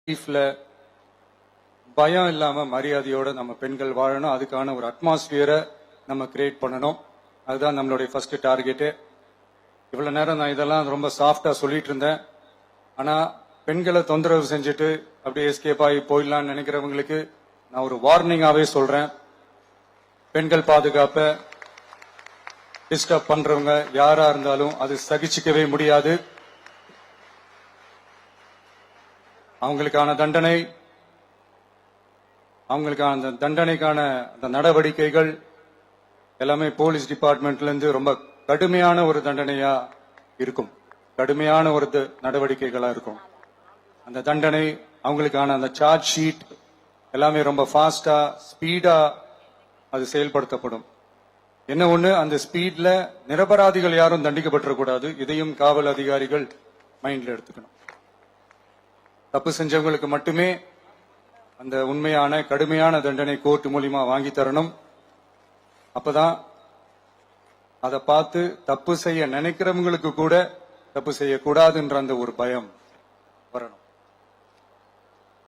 லைஃப்ல பயம் இல்லாம மரியாதையோட நம்ம பெண்கள் வாழணும். அதுக்கான ஒரு அட்மாஸ்பியரை நம்ம கிரியேட் பண்ணணும். அதுதான் நம்மளுடைய ஃபர்ஸ்ட் டார்கெட்டு. இவ்வளவு நேரம் நான் இதெல்லாம் ரொம்ப சாஃப்டா சொல்லிட்டு இருந்தேன். ஆனா பெண்களை தொந்தரவு செஞ்சுட்டு அப்படியே எஸ்கேப் ஆகி போயிடலாம்னு நினைக்கிறவங்களுக்கு நான் ஒரு வார்னிங்காவே சொல்றேன். பெண்கள் பாதுகாப்பை டிஸ்டர்ப் பண்றவங்க யாரா இருந்தாலும் அது சகிச்சுக்கவே முடியாது. அவங்களுக்கான தண்டனைக்கான அந்த நடவடிக்கைகள் எல்லாமே போலீஸ் டிபார்ட்மெண்ட்ல இருந்து ரொம்ப கடுமையான ஒரு தண்டனையா இருக்கும். கடுமையான ஒரு நடவடிக்கைகளா இருக்கும். அந்த தண்டனை அவங்களுக்கான அந்த சார்ஜ் ஷீட் எல்லாமே ரொம்ப ஃபாஸ்டா ஸ்பீடா அது செயல்படுத்தப்படும். என்ன ஒண்ணு, அந்த ஸ்பீட்ல நிரபராதிகள் யாரும் தண்டிக்கப்பட்டிருக்கூடாது. இதையும் காவல் அதிகாரிகள் மைண்ட்ல எடுத்துக்கணும். தப்பு செஞ்சவங்களுக்கு மட்டுமே அந்த உண்மையான கடுமையான தண்டனை கோர்ட் மூலியமா வாங்கி தரணும். அப்பதான் அதை பார்த்து தப்பு செய்ய நினைக்கிறவங்களுக்கு கூட தப்பு செய்யக்கூடாதுன்ற அந்த ஒரு பயம் வரணும்.